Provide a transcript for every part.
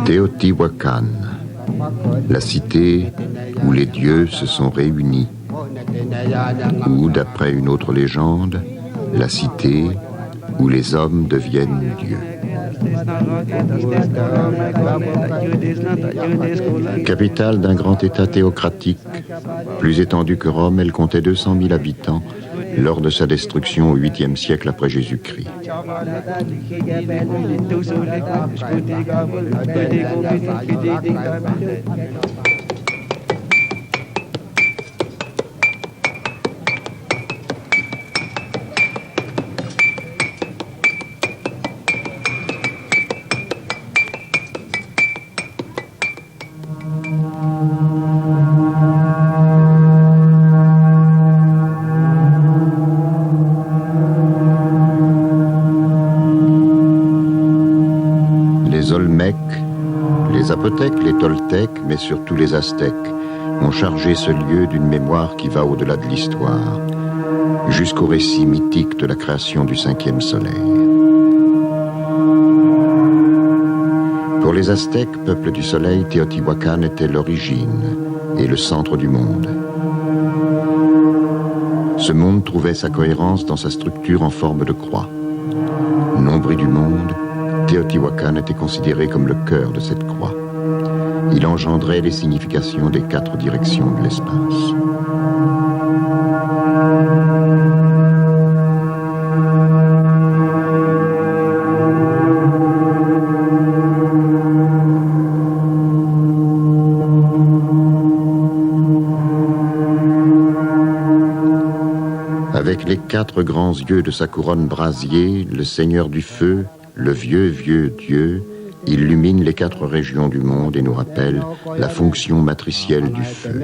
Teotihuacan, la cité où les dieux se sont réunis, ou, d'après une autre légende, la cité où les hommes deviennent dieux. Capitale d'un grand État théocratique, plus étendue que Rome, elle comptait 200 000 habitants lors de sa destruction au 8e siècle après Jésus-Christ. Les Zapotèques, les Toltèques, mais surtout les Aztèques, ont chargé ce lieu d'une mémoire qui va au-delà de l'histoire, jusqu'au récit mythique de la création du 5e soleil. Pour les Aztèques, peuple du soleil, Teotihuacan était l'origine et le centre du monde. Ce monde trouvait sa cohérence dans sa structure en forme de croix. Nombril du monde, Teotihuacan était considéré comme le cœur de cette croix. Il engendrait les significations des 4 directions de l'espace. Avec les 4 grands yeux de sa couronne brasier, le Seigneur du Feu, le vieux Dieu, illumine les 4 régions du monde et nous rappelle la fonction matricielle du feu.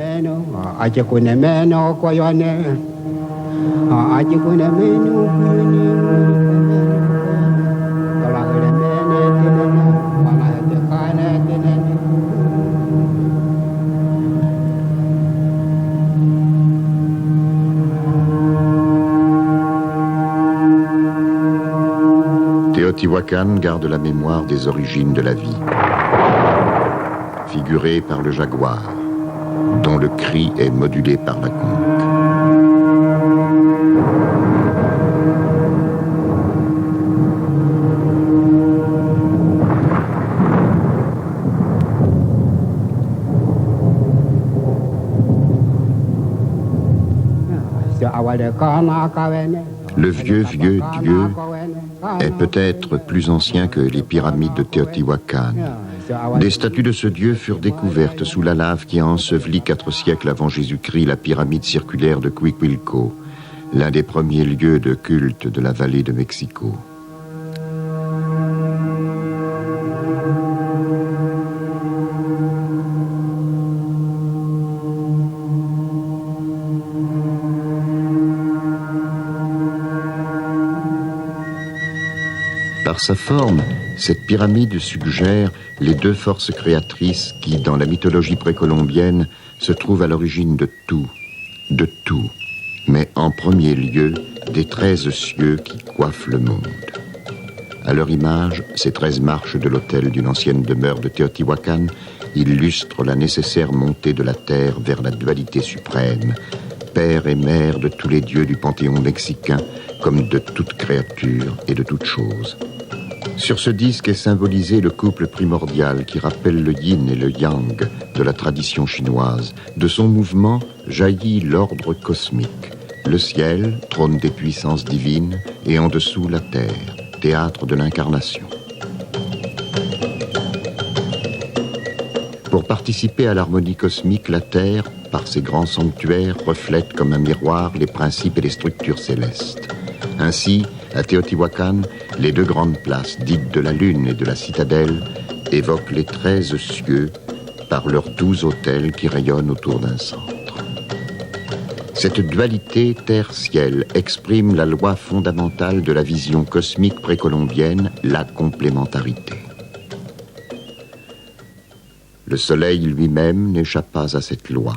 Teotihuacan garde la mémoire des origines de la vie, figurée par le jaguar, dont le cri est modulé par la conque. Le vieux Dieu est peut-être plus ancien que les pyramides de Teotihuacan. Des statues de ce dieu furent découvertes sous la lave qui a enseveli 4 siècles avant Jésus-Christ la pyramide circulaire de Cuicuilco, l'un des premiers lieux de culte de la vallée de Mexico. Par sa forme, cette pyramide suggère les 2 forces créatrices qui, dans la mythologie précolombienne, se trouvent à l'origine de tout, mais en premier lieu, des 13 cieux qui coiffent le monde. À leur image, ces 13 marches de l'autel d'une ancienne demeure de Teotihuacan illustrent la nécessaire montée de la terre vers la dualité suprême, père et mère de tous les dieux du panthéon mexicain, comme de toute créature et de toute chose. Sur ce disque est symbolisé le couple primordial qui rappelle le yin et le yang de la tradition chinoise. De son mouvement jaillit l'ordre cosmique. Le ciel, trône des puissances divines, et en dessous la terre, théâtre de l'incarnation. Pour participer à l'harmonie cosmique, la terre, par ses grands sanctuaires, reflète comme un miroir les principes et les structures célestes. Ainsi, à Teotihuacan, les 2 grandes places, dites de la Lune et de la Citadelle, évoquent les 13 cieux par leurs 12 autels qui rayonnent autour d'un centre. Cette dualité terre-ciel exprime la loi fondamentale de la vision cosmique précolombienne, la complémentarité. Le soleil lui-même n'échappe pas à cette loi.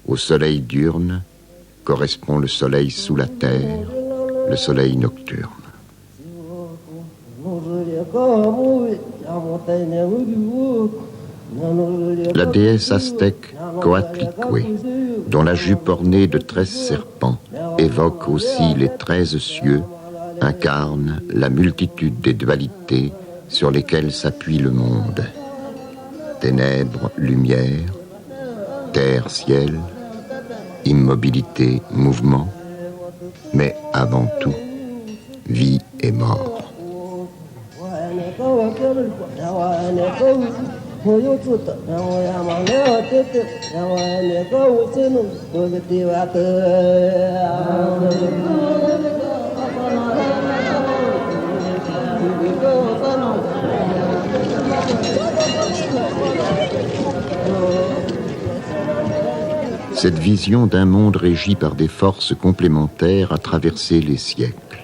Au soleil diurne correspond le soleil sous la terre, le soleil nocturne. La déesse aztèque Coatlicue, dont la jupe ornée de 13 serpents évoque aussi les 13 cieux, incarne la multitude des dualités sur lesquelles s'appuie le monde. Ténèbres, lumière, terre, ciel, immobilité, mouvement, mais avant tout, vie et mort. Cette vision d'un monde régi par des forces complémentaires a traversé les siècles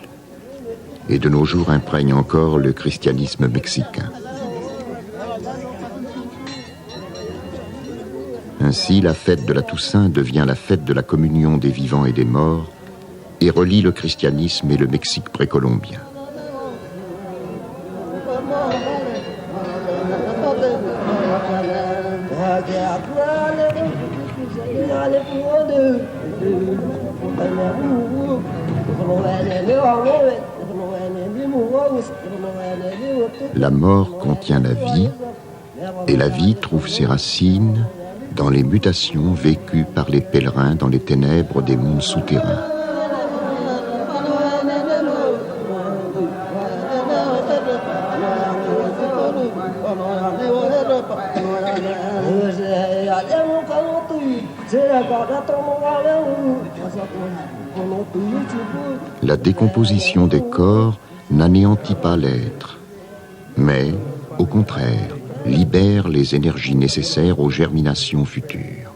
et de nos jours imprègne encore le christianisme mexicain. Ainsi, la fête de la Toussaint devient la fête de la communion des vivants et des morts et relie le christianisme et le Mexique précolombien. La mort contient la vie, et la vie trouve ses racines dans les mutations vécues par les pèlerins dans les ténèbres des mondes souterrains. La décomposition des corps n'anéantit pas l'être, mais, au contraire, libère les énergies nécessaires aux germinations futures.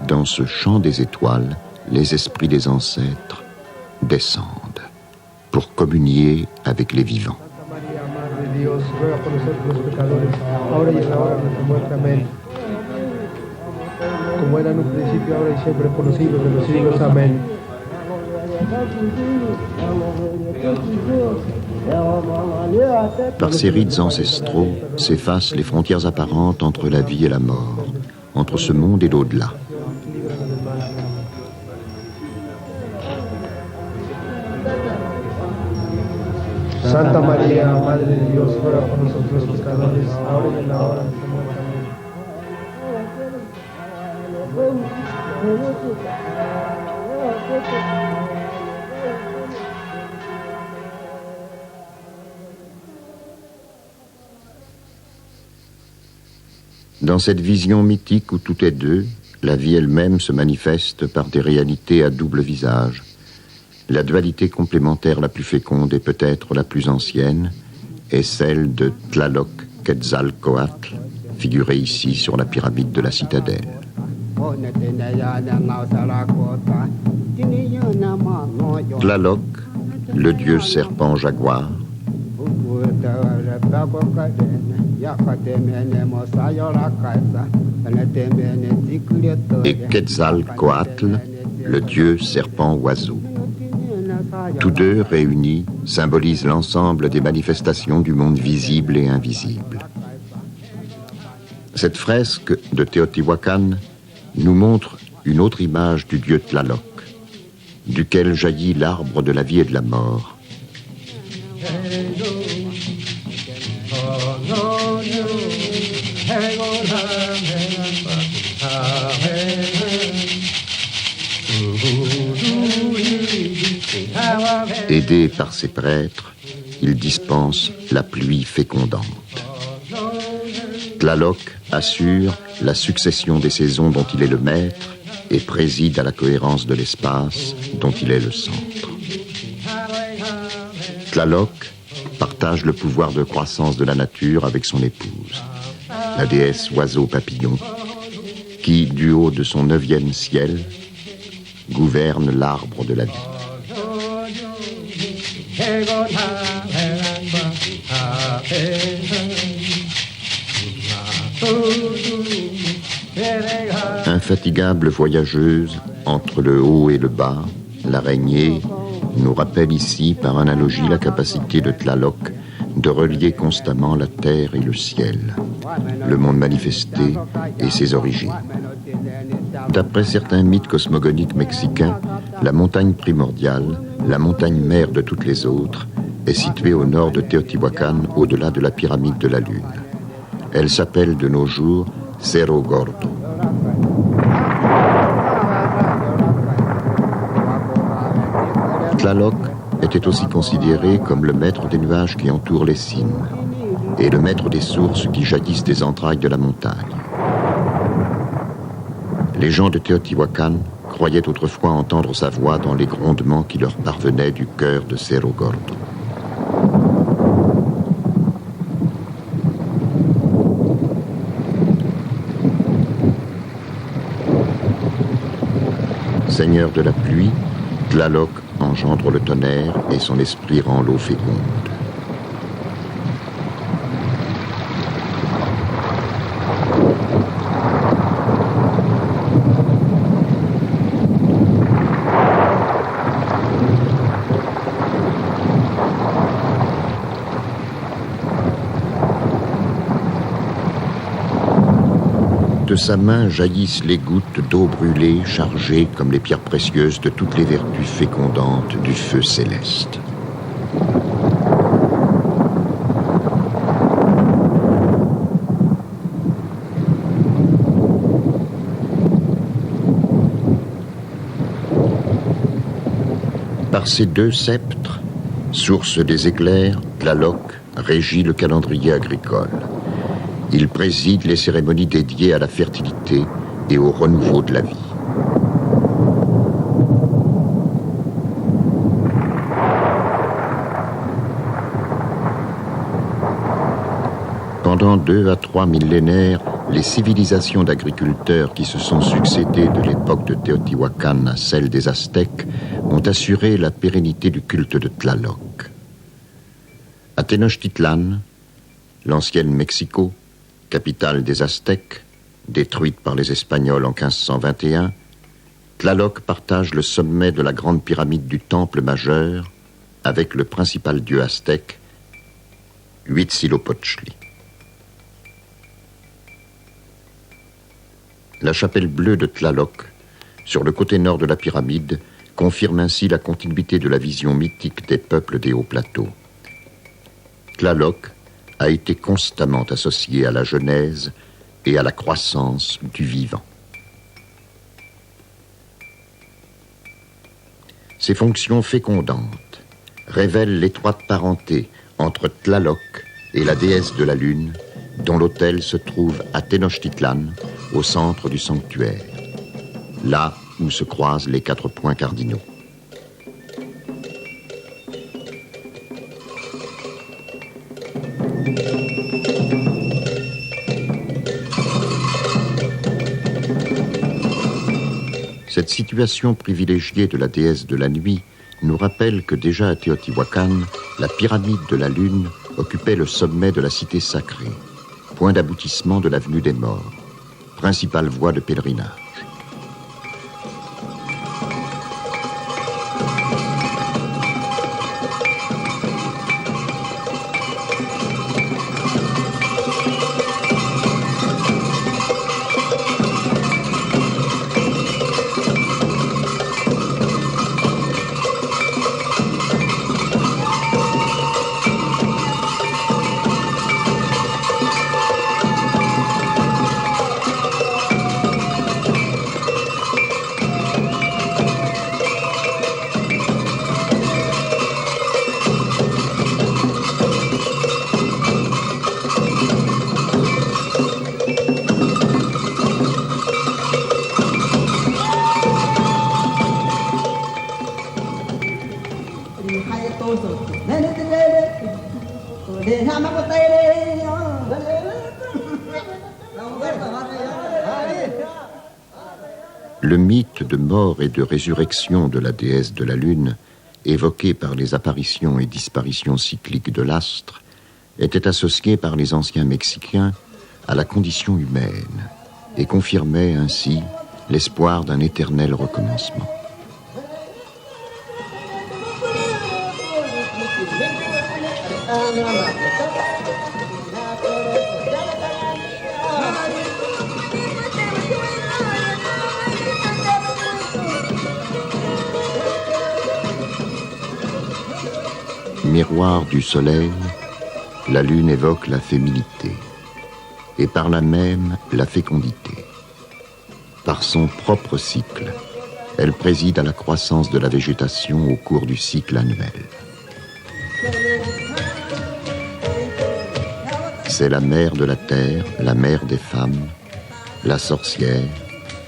Dans ce champ des étoiles, les esprits des ancêtres descendent pour communier avec les vivants. Par ces rites ancestraux s'effacent les frontières apparentes entre la vie et la mort, entre ce monde et l'au-delà. Santa María, Madre de Dios, ruega por nosotros los pecadores, ahora y en la hora de nuestra muerte. Dans cette vision mythique où tout est deux, la vie elle-même se manifeste par des réalités à double visage. La dualité complémentaire la plus féconde et peut-être la plus ancienne est celle de Tlaloc Quetzalcoatl, figurée ici sur la pyramide de la citadelle. Tlaloc, le dieu serpent jaguar, et Quetzalcoatl, le dieu serpent oiseau. Tous deux réunis symbolisent l'ensemble des manifestations du monde visible et invisible. Cette fresque de Teotihuacan nous montre une autre image du dieu Tlaloc, duquel jaillit l'arbre de la vie et de la mort. Aidé par ses prêtres, il dispense la pluie fécondante. Tlaloc assure la succession des saisons dont il est le maître et préside à la cohérence de l'espace dont il est le centre. Tlaloc partage le pouvoir de croissance de la nature avec son épouse. la déesse oiseau-papillon, qui, du haut de son 9e ciel, gouverne l'arbre de la vie. Infatigable voyageuse entre le haut et le bas, l'araignée nous rappelle ici par analogie la capacité de Tlaloc de relier constamment la terre et le ciel, le monde manifesté et ses origines. D'après certains mythes cosmogoniques mexicains, la montagne primordiale, la montagne mère de toutes les autres, est située au nord de Teotihuacan, au-delà de la pyramide de la Lune. Elle s'appelle de nos jours Cerro Gordo. Tlaloc était aussi considéré comme le maître des nuages qui entourent les cimes et le maître des sources qui jaillissent des entrailles de la montagne. Les gens de Teotihuacan croyaient autrefois entendre sa voix dans les grondements qui leur parvenaient du cœur de Cerro Gordo. Seigneur de la pluie, Tlaloc engendre le tonnerre et son esprit rend l'eau féconde. De sa main jaillissent les gouttes d'eau brûlée chargées comme les pierres précieuses de toutes les vertus fécondantes du feu céleste. Par ses 2 sceptres, source des éclairs, Tlaloc régit le calendrier agricole. Il préside les cérémonies dédiées à la fertilité et au renouveau de la vie. Pendant 2 à 3 millénaires, les civilisations d'agriculteurs qui se sont succédées de l'époque de Teotihuacan à celle des Aztèques ont assuré la pérennité du culte de Tlaloc. À Tenochtitlan, l'ancienne Mexico, capitale des Aztèques, détruite par les Espagnols en 1521, Tlaloc partage le sommet de la grande pyramide du temple majeur avec le principal dieu aztèque, Huitzilopochtli. La chapelle bleue de Tlaloc, sur le côté nord de la pyramide, confirme ainsi la continuité de la vision mythique des peuples des hauts plateaux. Tlaloc a été constamment associé à la genèse et à la croissance du vivant. Ses fonctions fécondantes révèlent l'étroite parenté entre Tlaloc et la déesse de la Lune, dont l'autel se trouve à Tenochtitlan, au centre du sanctuaire, là où se croisent les 4 points cardinaux. Cette situation privilégiée de la déesse de la nuit nous rappelle que déjà à Teotihuacan, la pyramide de la Lune occupait le sommet de la cité sacrée, point d'aboutissement de l'avenue des morts, principale voie de pèlerinage. Le mythe de mort et de résurrection de la déesse de la Lune, évoqué par les apparitions et disparitions cycliques de l'astre, était associé par les anciens Mexicains à la condition humaine et confirmait ainsi l'espoir d'un éternel recommencement. Miroir du soleil, la lune évoque la féminité et par là même la fécondité. Par son propre cycle, elle préside à la croissance de la végétation au cours du cycle annuel. C'est la mère de la terre, la mère des femmes, la sorcière,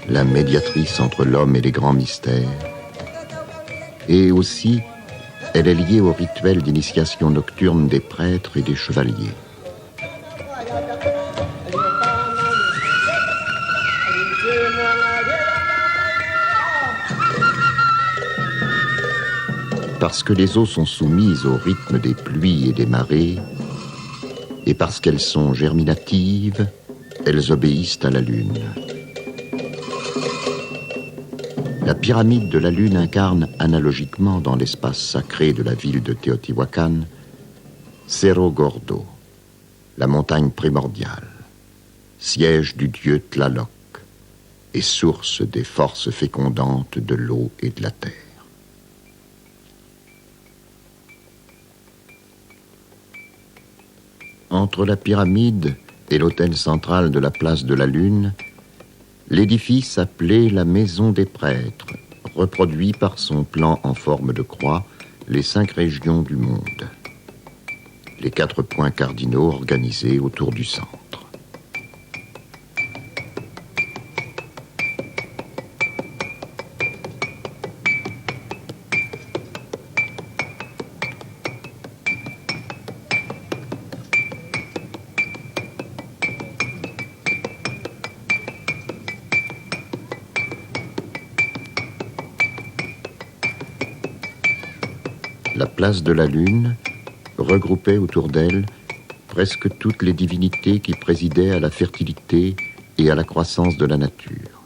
la médiatrice entre l'homme et les grands mystères. Et aussi, elle est liée au rituel d'initiation nocturne des prêtres et des chevaliers. Parce que les eaux sont soumises au rythme des pluies et des marées, et parce qu'elles sont germinatives, elles obéissent à la lune. La pyramide de la Lune incarne analogiquement dans l'espace sacré de la ville de Teotihuacan, Cerro Gordo, la montagne primordiale, siège du dieu Tlaloc et source des forces fécondantes de l'eau et de la terre. Entre la pyramide et l'autel central de la place de la Lune, l'édifice appelé la Maison des Prêtres reproduit par son plan en forme de croix les 5 régions du monde, les 4 points cardinaux organisés autour du centre. La place de la Lune regroupait autour d'elle presque toutes les divinités qui présidaient à la fertilité et à la croissance de la nature.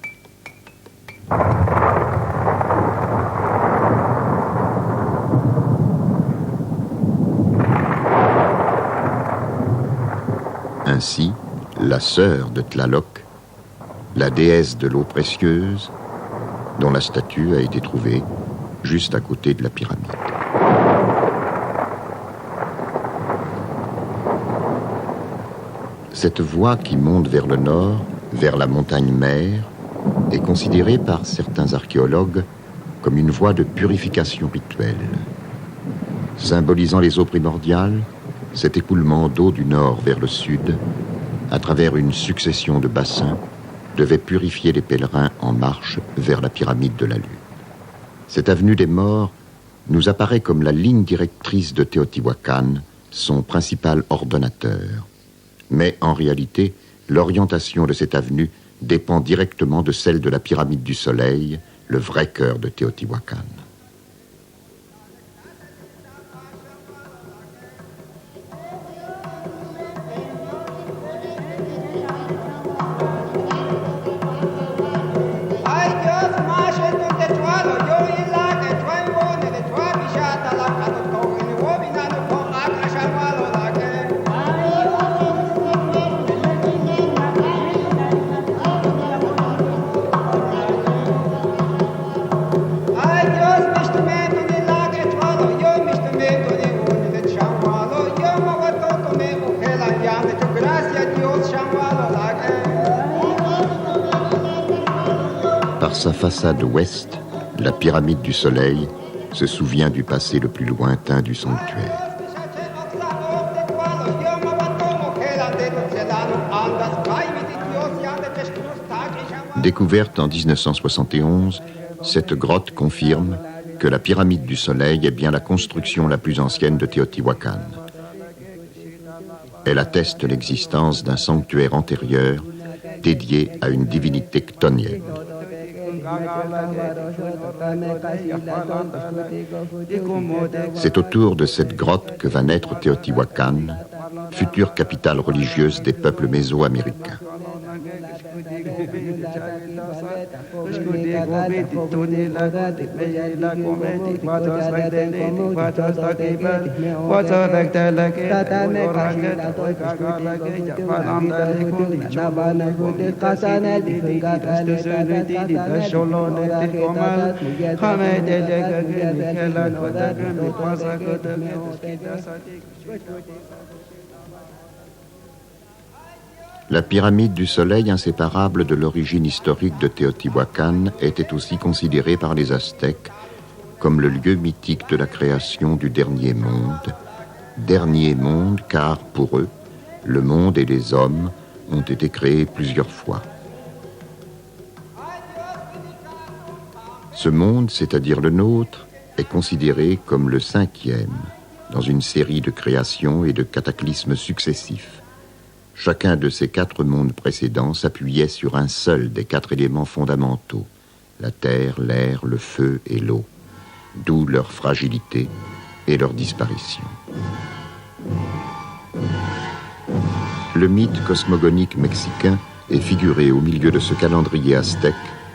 Ainsi, la sœur de Tlaloc, la déesse de l'eau précieuse, dont la statue a été trouvée juste à côté de la pyramide. Cette voie qui monte vers le nord, vers la montagne mère, est considérée par certains archéologues comme une voie de purification rituelle. Symbolisant les eaux primordiales, cet écoulement d'eau du nord vers le sud, à travers une succession de bassins, devait purifier les pèlerins en marche vers la pyramide de la Lune. Cette avenue des morts nous apparaît comme la ligne directrice de Teotihuacan, son principal ordonnateur. Mais en réalité, l'orientation de cette avenue dépend directement de celle de la pyramide du Soleil, le vrai cœur de Teotihuacan. Par sa façade ouest, la pyramide du Soleil se souvient du passé le plus lointain du sanctuaire. Découverte en 1971, cette grotte confirme que la pyramide du Soleil est bien la construction la plus ancienne de Teotihuacan. Elle atteste l'existence d'un sanctuaire antérieur dédié à une divinité chtonienne. C'est autour de cette grotte que va naître Teotihuacan, future capitale religieuse des peuples mésoaméricains. La pyramide du Soleil, inséparable de l'origine historique de Teotihuacan, était aussi considérée par les Aztèques comme le lieu mythique de la création du dernier monde car, pour eux, le monde et les hommes ont été créés plusieurs fois. Ce monde, c'est-à-dire le nôtre, est considéré comme le 5e dans une série de créations et de cataclysmes successifs. Chacun de ces 4 mondes précédents s'appuyait sur un seul des 4 éléments fondamentaux, la terre, l'air, le feu et l'eau, d'où leur fragilité et leur disparition. Le mythe cosmogonique mexicain est figuré au milieu de ce calendrier aztèque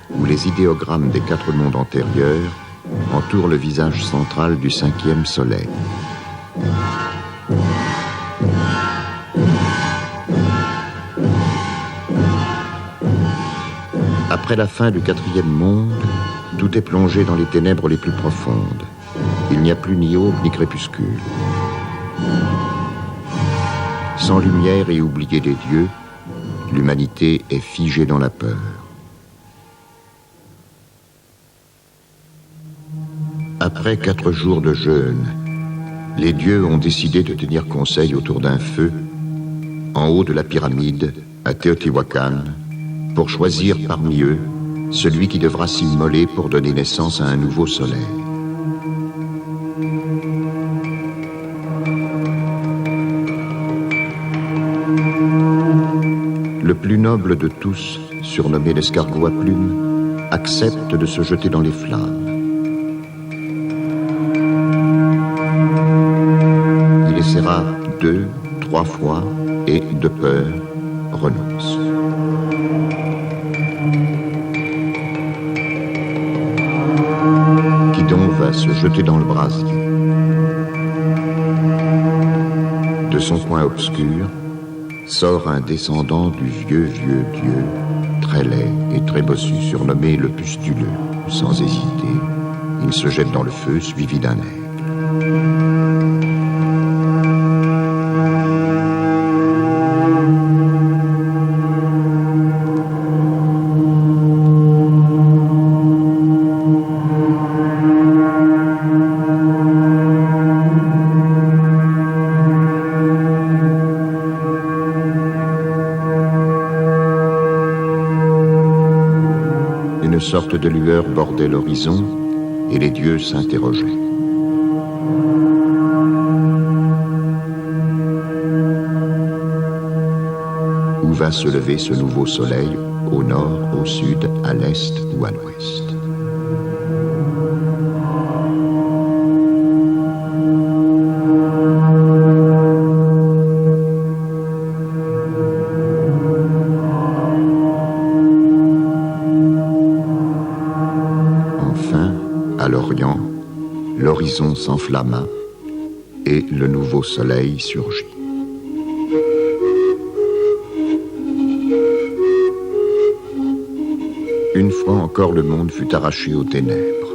où les idéogrammes des 4 mondes antérieurs entourent le visage central du 5e soleil. Après la fin du 4e monde, tout est plongé dans les ténèbres les plus profondes. Il n'y a plus ni aube ni crépuscule. Sans lumière et oubliée des dieux, l'humanité est figée dans la peur. Après 4 jours de jeûne, les dieux ont décidé de tenir conseil autour d'un feu en haut de la pyramide à Teotihuacan pour choisir parmi eux celui qui devra s'immoler pour donner naissance à un nouveau soleil. Le plus noble de tous, surnommé l'escargot à plumes, accepte de se jeter dans les flammes. Il essaiera 2, 3 fois et, de peur, renonce. Qui donc va se jeter dans le brasier. De son coin obscur sort un descendant du vieux dieu, très laid et très bossu, surnommé le pustuleux. Sans hésiter, il se jette dans le feu, suivi d'un aigle. Une sorte de lueur bordait l'horizon et les dieux s'interrogeaient. Où va se lever ce nouveau soleil, au nord, au sud, à l'est ou à l'ouest? À l'Orient, l'horizon s'enflamma et le nouveau soleil surgit. Une fois encore, le monde fut arraché aux ténèbres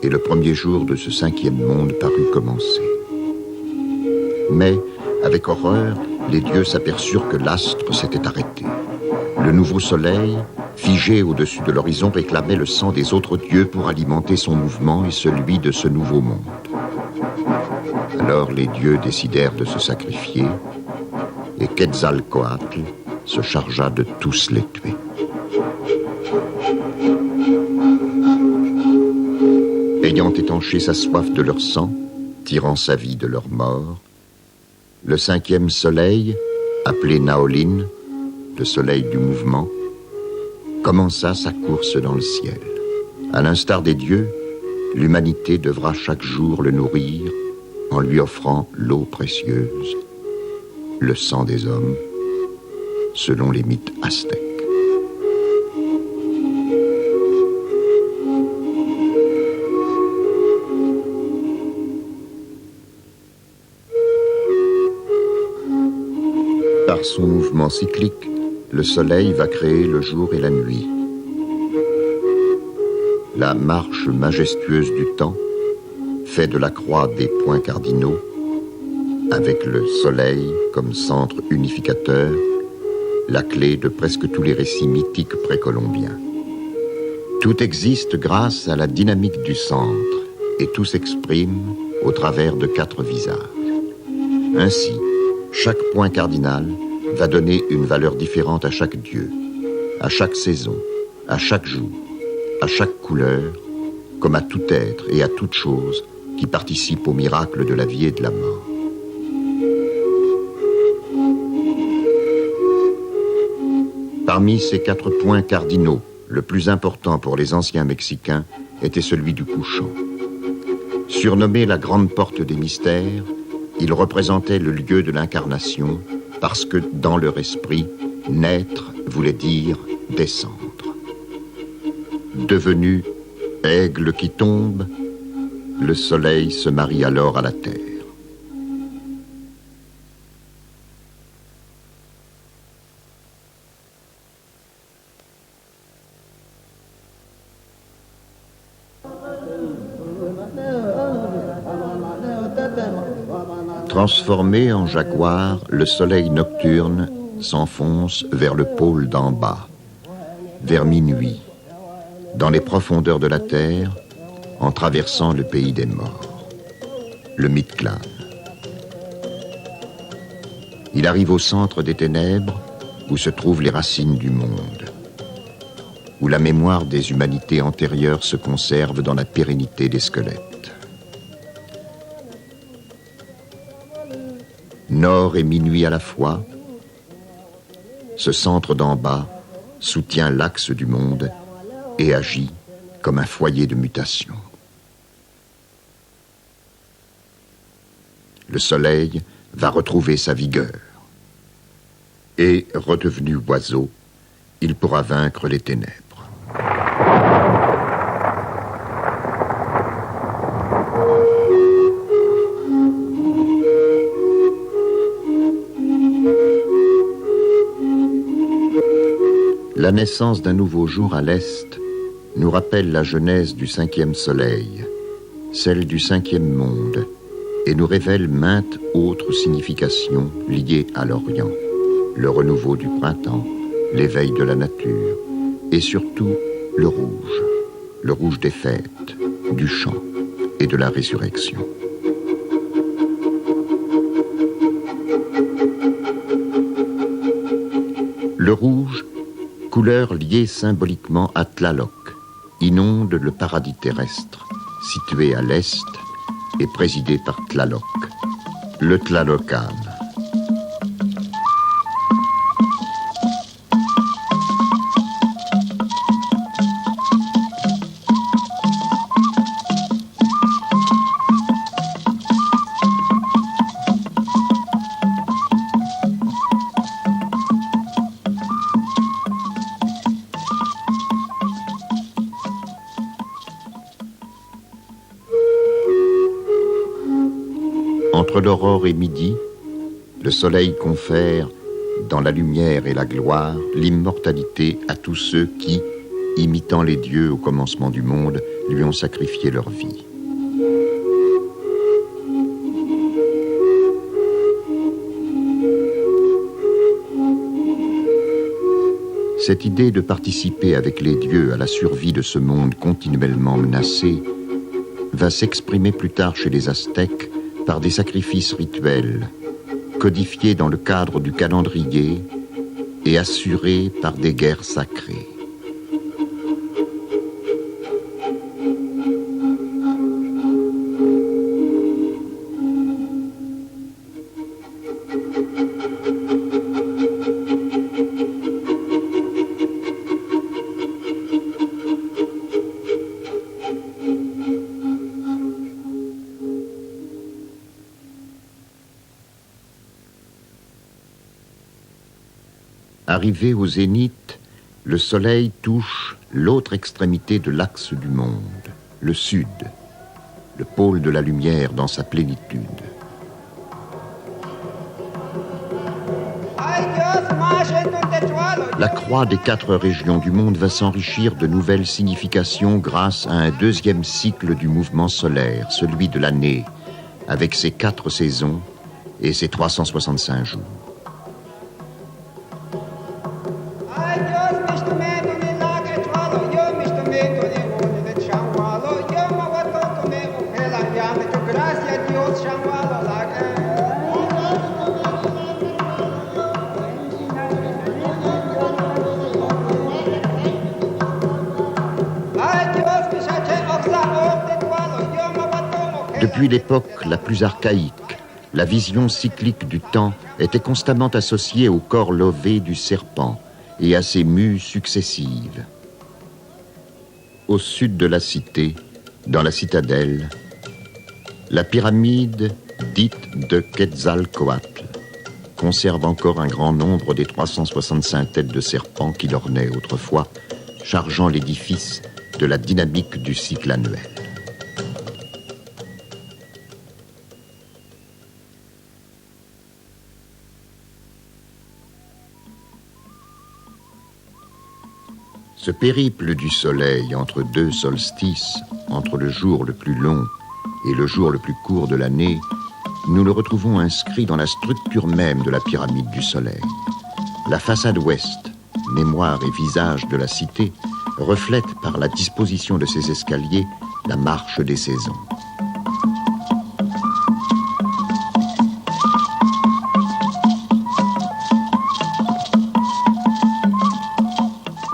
et le premier jour de ce 5e monde parut commencer. Mais, avec horreur, les dieux s'aperçurent que l'astre s'était arrêté. Le nouveau soleil, figé au-dessus de l'horizon, réclamait le sang des autres dieux pour alimenter son mouvement et celui de ce nouveau monde. Alors les dieux décidèrent de se sacrifier et Quetzalcoatl se chargea de tous les tuer. Ayant étanché sa soif de leur sang, tirant sa vie de leur mort, le 5e soleil, appelé Naolin, le soleil du mouvement, commença sa course dans le ciel. À l'instar des dieux, l'humanité devra chaque jour le nourrir en lui offrant l'eau précieuse, le sang des hommes, selon les mythes aztèques. Par son mouvement cyclique, le soleil va créer le jour et la nuit. La marche majestueuse du temps fait de la croix des points cardinaux, avec le soleil comme centre unificateur, la clé de presque tous les récits mythiques précolombiens. Tout existe grâce à la dynamique du centre, et tout s'exprime au travers de 4 visages. Ainsi, chaque point cardinal va donner une valeur différente à chaque dieu, à chaque saison, à chaque jour, à chaque couleur, comme à tout être et à toute chose qui participe au miracle de la vie et de la mort. Parmi ces 4 points cardinaux, le plus important pour les anciens Mexicains était celui du couchant. Surnommé la grande porte des mystères, il représentait le lieu de l'incarnation parce que, dans leur esprit, naître voulait dire descendre. Devenu aigle qui tombe, le soleil se marie alors à la terre. Transformé en jaguar, le soleil nocturne s'enfonce vers le pôle d'en bas, vers minuit, dans les profondeurs de la terre, en traversant le pays des morts, le Mictlán. Il arrive au centre des ténèbres, où se trouvent les racines du monde, où la mémoire des humanités antérieures se conserve dans la pérennité des squelettes. Nord et minuit à la fois, ce centre d'en bas soutient l'axe du monde et agit comme un foyer de mutation. Le soleil va retrouver sa vigueur et, redevenu oiseau, il pourra vaincre les ténèbres. La naissance d'un nouveau jour à l'Est nous rappelle la genèse du 5e soleil, celle du 5e monde, et nous révèle maintes autres significations liées à l'Orient, le renouveau du printemps, l'éveil de la nature, et surtout le rouge des fêtes, du chant et de la résurrection. Le rouge, couleur liée symboliquement à Tlaloc, inonde le paradis terrestre, situé à l'est et présidé par Tlaloc, le Tlalocan. Entre l'aurore et midi, le soleil confère, dans la lumière et la gloire, l'immortalité à tous ceux qui, imitant les dieux au commencement du monde, lui ont sacrifié leur vie. Cette idée de participer avec les dieux à la survie de ce monde continuellement menacé va s'exprimer plus tard chez les Aztèques par des sacrifices rituels, codifiés dans le cadre du calendrier et assurés par des guerres sacrées. Arrivé au zénith, le soleil touche l'autre extrémité de l'axe du monde, le sud, le pôle de la lumière dans sa plénitude. La croix des 4 régions du monde va s'enrichir de nouvelles significations grâce à un deuxième cycle du mouvement solaire, celui de l'année, avec ses 4 saisons et ses 365 jours. Depuis l'époque la plus archaïque, la vision cyclique du temps était constamment associée au corps lové du serpent et à ses mues successives. Au sud de la cité, dans la citadelle, la pyramide dite de Quetzalcoatl conserve encore un grand nombre des 365 têtes de serpents qui l'ornaient autrefois, chargeant l'édifice de la dynamique du cycle annuel. Ce périple du soleil entre 2 solstices, entre le jour le plus long et le jour le plus court de l'année, nous le retrouvons inscrit dans la structure même de la pyramide du soleil. La façade ouest, mémoire et visage de la cité, reflète par la disposition de ses escaliers la marche des saisons.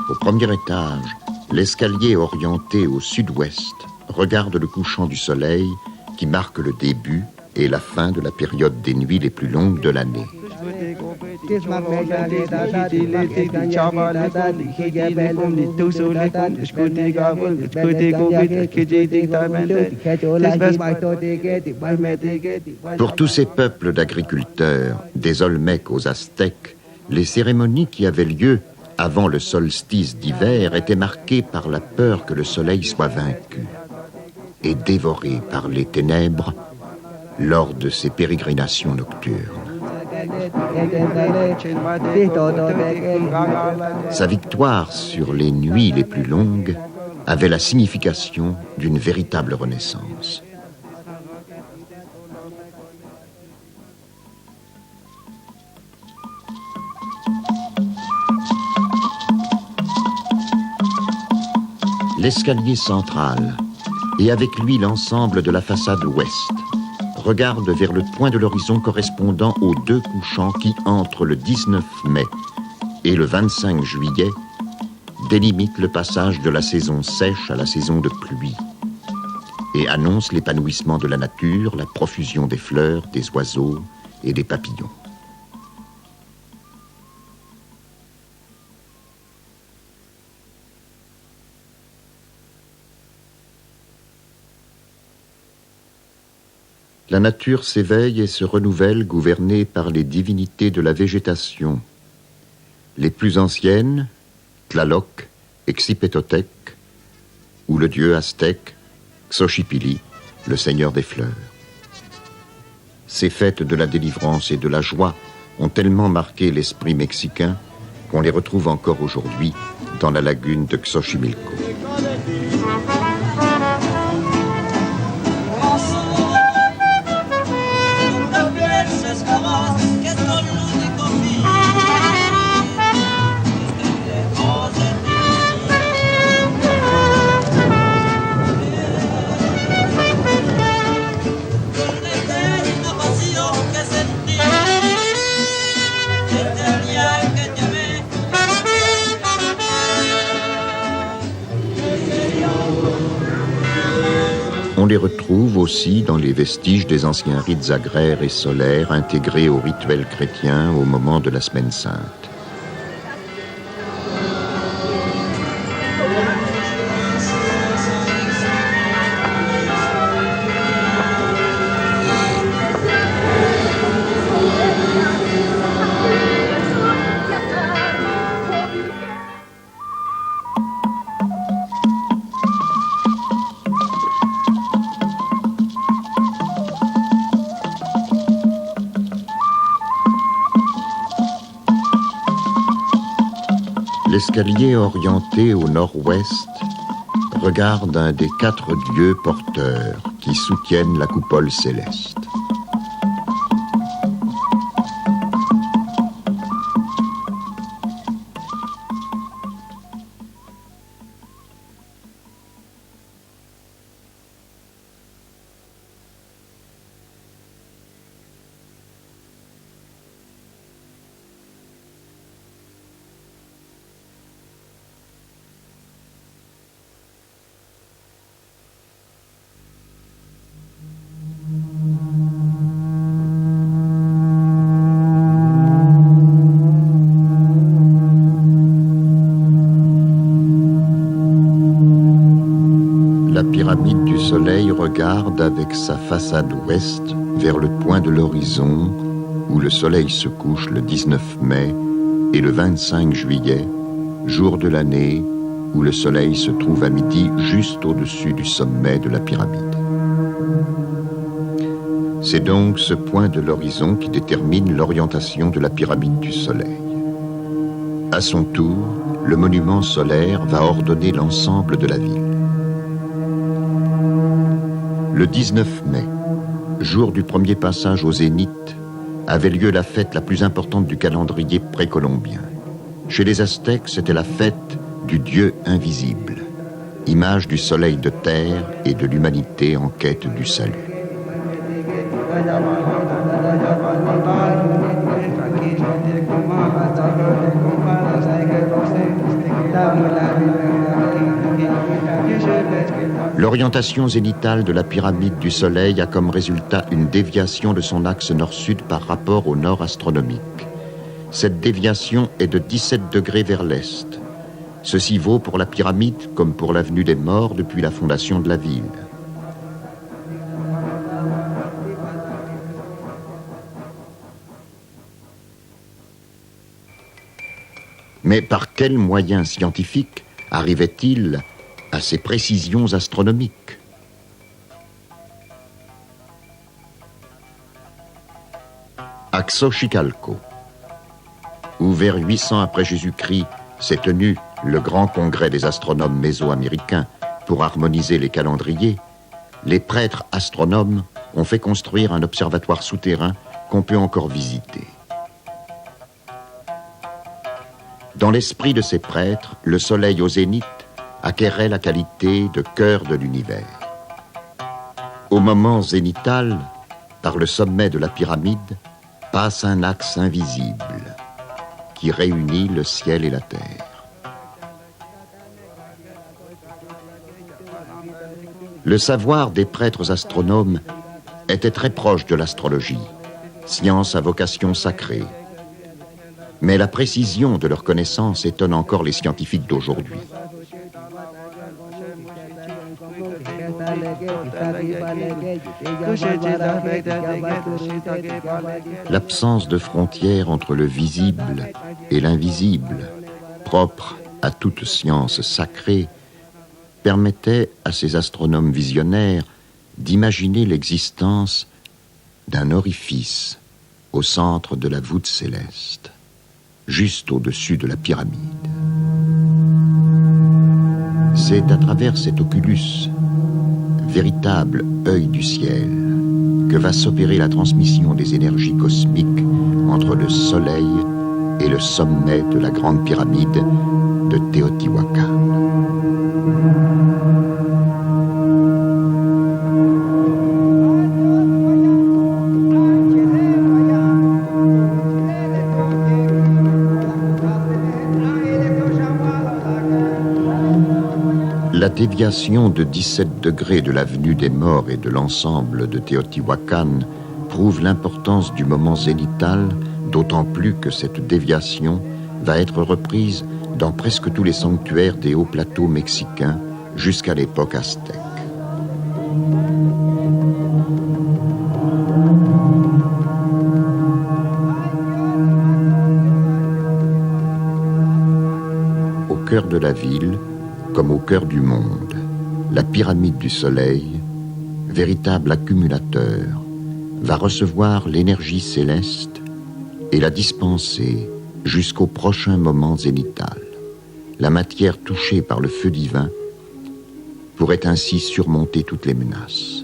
Au premier étage, l'escalier orienté au sud-ouest regarde le couchant du soleil qui marque le début et la fin de la période des nuits les plus longues de l'année. Pour tous ces peuples d'agriculteurs, des Olmèques aux Aztèques, les cérémonies qui avaient lieu avant le solstice d'hiver étaient marquées par la peur que le soleil soit vaincu et dévoré par les ténèbres lors de ses pérégrinations nocturnes. Sa victoire sur les nuits les plus longues avait la signification d'une véritable renaissance. L'escalier central, et avec lui l'ensemble de la façade ouest, regarde vers le point de l'horizon correspondant aux 2 couchants qui, entre le 19 mai et le 25 juillet, délimitent le passage de la saison sèche à la saison de pluie et annoncent l'épanouissement de la nature, la profusion des fleurs, des oiseaux et des papillons. La nature s'éveille et se renouvelle, gouvernée par les divinités de la végétation. Les plus anciennes, Tlaloc et Xipetotec, ou le dieu aztèque, Xochipilli, le seigneur des fleurs. Ces fêtes de la délivrance et de la joie ont tellement marqué l'esprit mexicain qu'on les retrouve encore aujourd'hui dans la lagune de Xochimilco. On les retrouve aussi dans les vestiges des anciens rites agraires et solaires intégrés aux rituels chrétiens au moment de la Semaine Sainte. L'escalier orienté au nord-ouest regarde un des 4 dieux porteurs qui soutiennent la coupole céleste. La pyramide du Soleil regarde avec sa façade ouest vers le point de l'horizon où le Soleil se couche le 19 mai et le 25 juillet, jour de l'année où le Soleil se trouve à midi juste au-dessus du sommet de la pyramide. C'est donc ce point de l'horizon qui détermine l'orientation de la pyramide du Soleil. À son tour, le monument solaire va ordonner l'ensemble de la ville. Le 19 mai, jour du premier passage au zénith, avait lieu la fête la plus importante du calendrier précolombien. Chez les Aztèques, c'était la fête du Dieu invisible, image du soleil de terre et de l'humanité en quête du salut. L'orientation zénithale de la pyramide du Soleil a comme résultat une déviation de son axe nord-sud par rapport au nord astronomique. Cette déviation est de 17 degrés vers l'est. Ceci vaut pour la pyramide comme pour l'avenue des Morts depuis la fondation de la ville. Mais par quels moyens scientifiques arrivait-il à ces précisions astronomiques? À Xochicalco, où vers 800 après Jésus-Christ s'est tenu le grand congrès des astronomes mésoaméricains pour harmoniser les calendriers, les prêtres astronomes ont fait construire un observatoire souterrain qu'on peut encore visiter. Dans l'esprit de ces prêtres, le soleil au zénith acquérait la qualité de cœur de l'univers. Au moment zénithal, par le sommet de la pyramide, passe un axe invisible qui réunit le ciel et la terre. Le savoir des prêtres astronomes était très proche de l'astrologie, science à vocation sacrée. Mais la précision de leur connaissance étonne encore les scientifiques d'aujourd'hui. L'absence de frontières entre le visible et l'invisible, propre à toute science sacrée, permettait à ces astronomes visionnaires d'imaginer l'existence d'un orifice au centre de la voûte céleste, juste au-dessus de la pyramide. C'est à travers cet oculus, véritable œil du ciel, que va s'opérer la transmission des énergies cosmiques entre le Soleil et le sommet de la grande pyramide de Teotihuacan. La déviation de 17 degrés de l'avenue des Morts et de l'ensemble de Teotihuacan prouve l'importance du moment zénithal, d'autant plus que cette déviation va être reprise dans presque tous les sanctuaires des hauts plateaux mexicains jusqu'à l'époque aztèque. Au cœur de la ville, comme au cœur du monde, la pyramide du Soleil, véritable accumulateur, va recevoir l'énergie céleste et la dispenser jusqu'au prochain moment zénithal. la matière touchée par le feu divin pourrait ainsi surmonter toutes les menaces.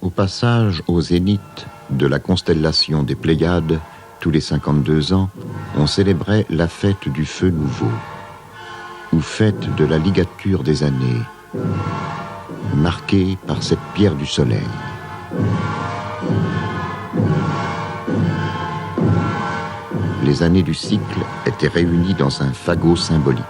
Au passage au zénith de la constellation des Pléiades, tous les 52 ans, on célébrait la fête du feu nouveau, ou fête de la ligature des années, marquée par cette pierre du soleil. Les années du cycle étaient réunies dans un fagot symbolique.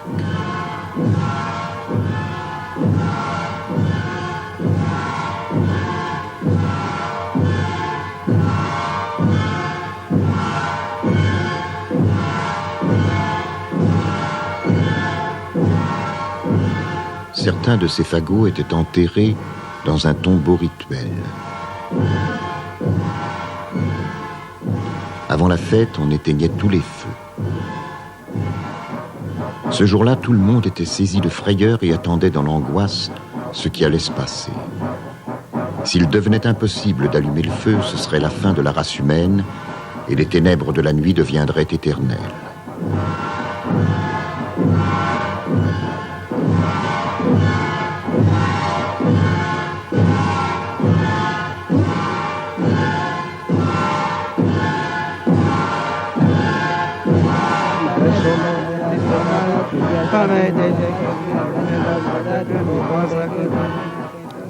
Certains de ces fagots étaient enterrés dans un tombeau rituel. Avant la fête, on éteignait tous les feux. Ce jour-là, tout le monde était saisi de frayeur et attendait dans l'angoisse ce qui allait se passer. S'il devenait impossible d'allumer le feu, ce serait la fin de la race humaine et les ténèbres de la nuit deviendraient éternelles.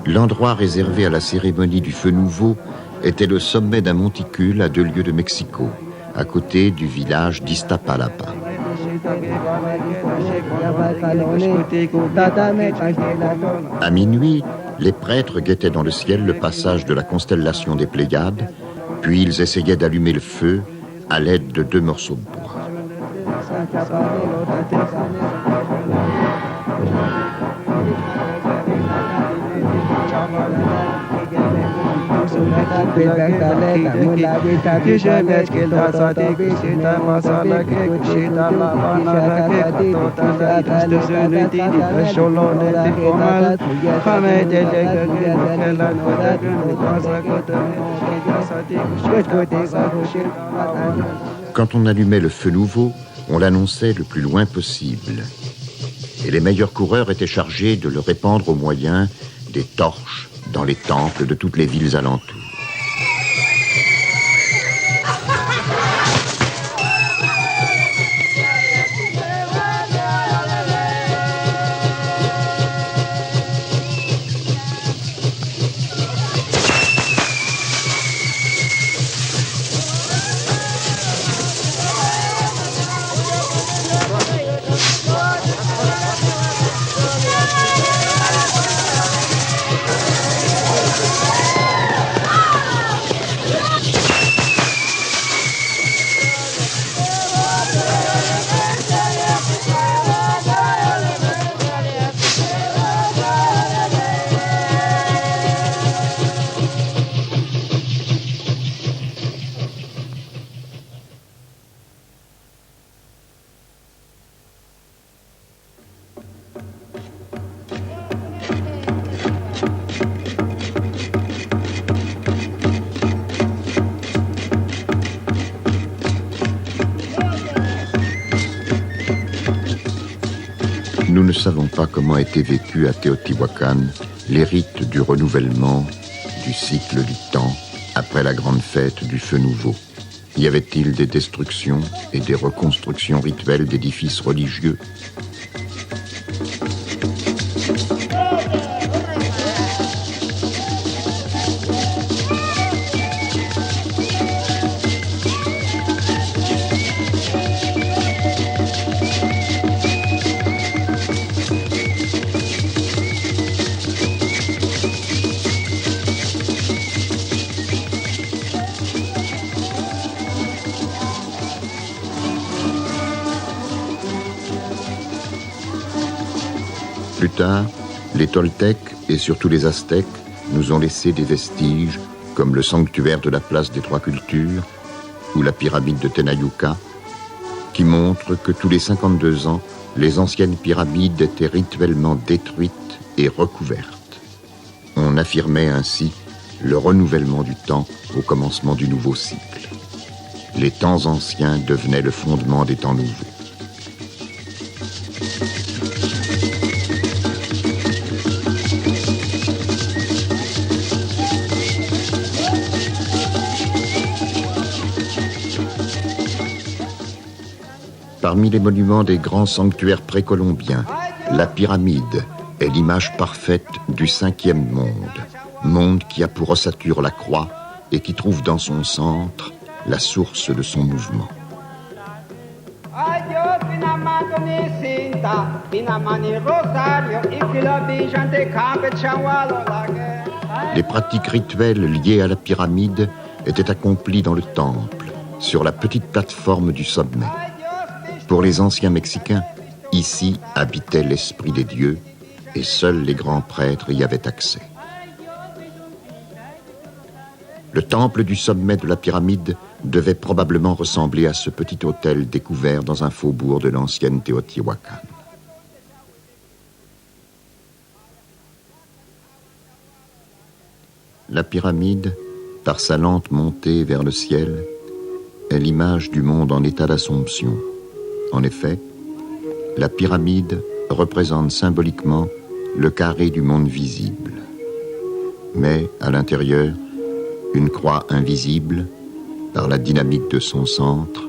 L'endroit réservé à la cérémonie du feu nouveau était le sommet d'un monticule à 2 lieues de Mexico, à côté du village d'Iztapalapa. À minuit, les prêtres guettaient dans le ciel le passage de la constellation des Pléiades, puis ils essayaient d'allumer le feu à l'aide de 2 morceaux de bois. Quand on allumait le feu nouveau, on l'annonçait le plus loin possible. Et les meilleurs coureurs étaient chargés de le répandre au moyen des torches dans les temples de toutes les villes alentours. Nous ne savons pas comment étaient vécus à Teotihuacan les rites du renouvellement du cycle du temps après la grande fête du feu nouveau. Y avait-il des destructions et des reconstructions rituelles d'édifices religieux ? Plus tard, les Toltecs et surtout les Aztèques nous ont laissé des vestiges comme le sanctuaire de la place des Trois Cultures ou la pyramide de Tenayuca, qui montrent que tous les 52 ans, les anciennes pyramides étaient rituellement détruites et recouvertes. On affirmait ainsi le renouvellement du temps au commencement du nouveau cycle. Les temps anciens devenaient le fondement des temps nouveaux. Parmi les monuments des grands sanctuaires précolombiens, la pyramide est l'image parfaite du cinquième monde qui a pour ossature la croix et qui trouve dans son centre la source de son mouvement. Les pratiques rituelles liées à la pyramide étaient accomplies dans le temple, sur la petite plateforme du sommet. Pour les anciens Mexicains, ici habitait l'esprit des dieux et seuls les grands prêtres y avaient accès. Le temple du sommet de la pyramide devait probablement ressembler à ce petit hôtel découvert dans un faubourg de l'ancienne Teotihuacan. La pyramide, par sa lente montée vers le ciel, est l'image du monde en état d'assomption. En effet, la pyramide représente symboliquement le carré du monde visible. Mais, à l'intérieur, une croix invisible, par la dynamique de son centre,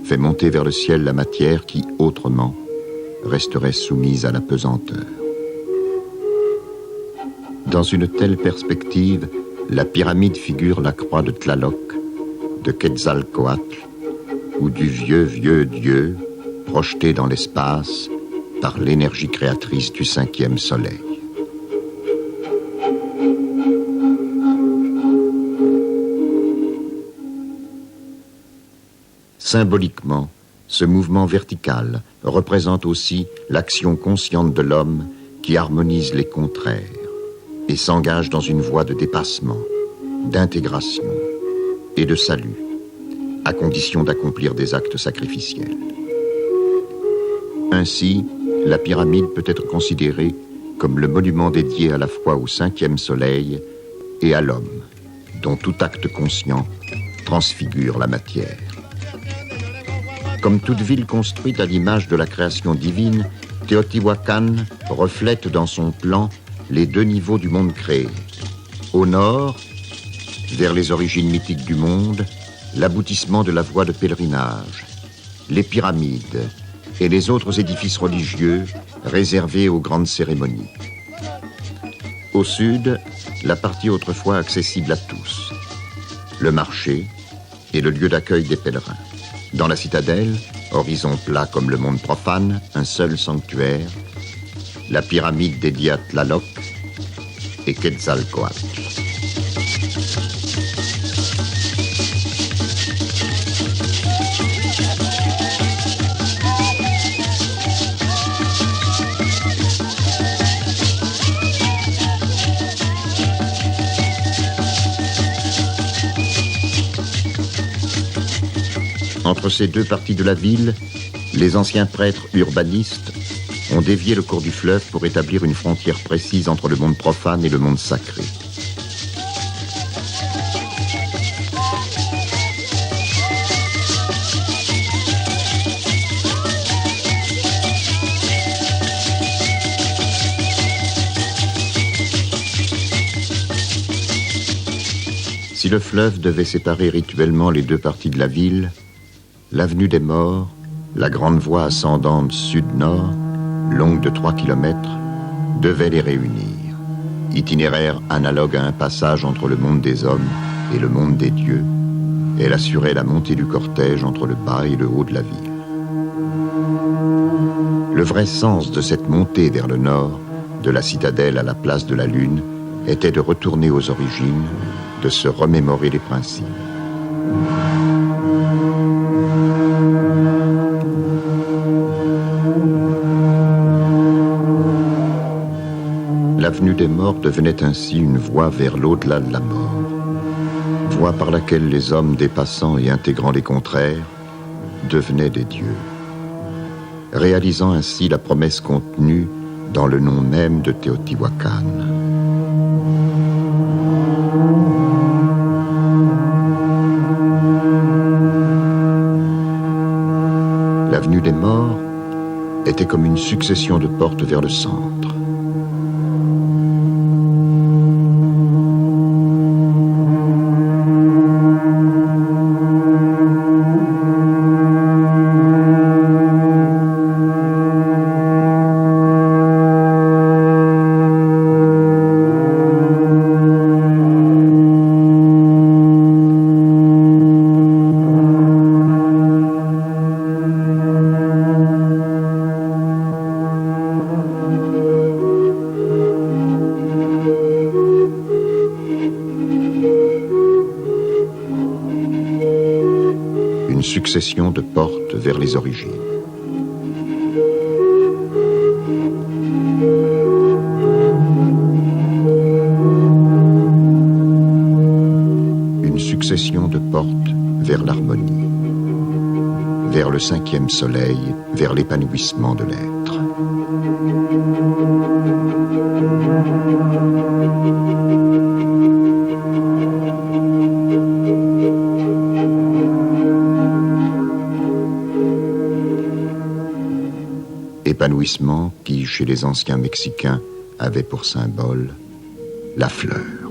fait monter vers le ciel la matière qui, autrement, resterait soumise à la pesanteur. Dans une telle perspective, la pyramide figure la croix de Tlaloc, de Quetzalcoatl, ou du vieux dieu, projeté dans l'espace par l'énergie créatrice du cinquième soleil. Symboliquement, ce mouvement vertical représente aussi l'action consciente de l'homme qui harmonise les contraires et s'engage dans une voie de dépassement, d'intégration et de salut, à condition d'accomplir des actes sacrificiels. Ainsi, la pyramide peut être considérée comme le monument dédié à la fois au cinquième soleil et à l'homme, dont tout acte conscient transfigure la matière. Comme toute ville construite à l'image de la création divine, Teotihuacan reflète dans son plan les deux niveaux du monde créé. Au nord, vers les origines mythiques du monde, l'aboutissement de la voie de pèlerinage, les pyramides et les autres édifices religieux réservés aux grandes cérémonies. Au sud, la partie autrefois accessible à tous, le marché et le lieu d'accueil des pèlerins. Dans la citadelle, horizon plat comme le monde profane, un seul sanctuaire, la pyramide dédiée à Tlaloc et Quetzalcoatl. Entre ces deux parties de la ville, les anciens prêtres urbanistes ont dévié le cours du fleuve pour établir une frontière précise entre le monde profane et le monde sacré. Si le fleuve devait séparer rituellement les deux parties de la ville, l'avenue des Morts, la grande voie ascendante sud-nord, longue de 3 km, devait les réunir. Itinéraire analogue à un passage entre le monde des hommes et le monde des dieux, elle assurait la montée du cortège entre le bas et le haut de la ville. Le vrai sens de cette montée vers le nord, de la citadelle à la place de la Lune, était de retourner aux origines, de se remémorer les principes. L'avenue des Morts devenait ainsi une voie vers l'au-delà de la mort, voie par laquelle les hommes dépassant et intégrant les contraires devenaient des dieux, réalisant ainsi la promesse contenue dans le nom même de Teotihuacan. L'avenue des Morts était comme une succession de portes vers le centre. Succession de portes vers les origines. Une succession de portes vers l'harmonie, vers le cinquième soleil, vers l'épanouissement de l'être. Épanouissement qui, chez les anciens Mexicains, avait pour symbole la fleur.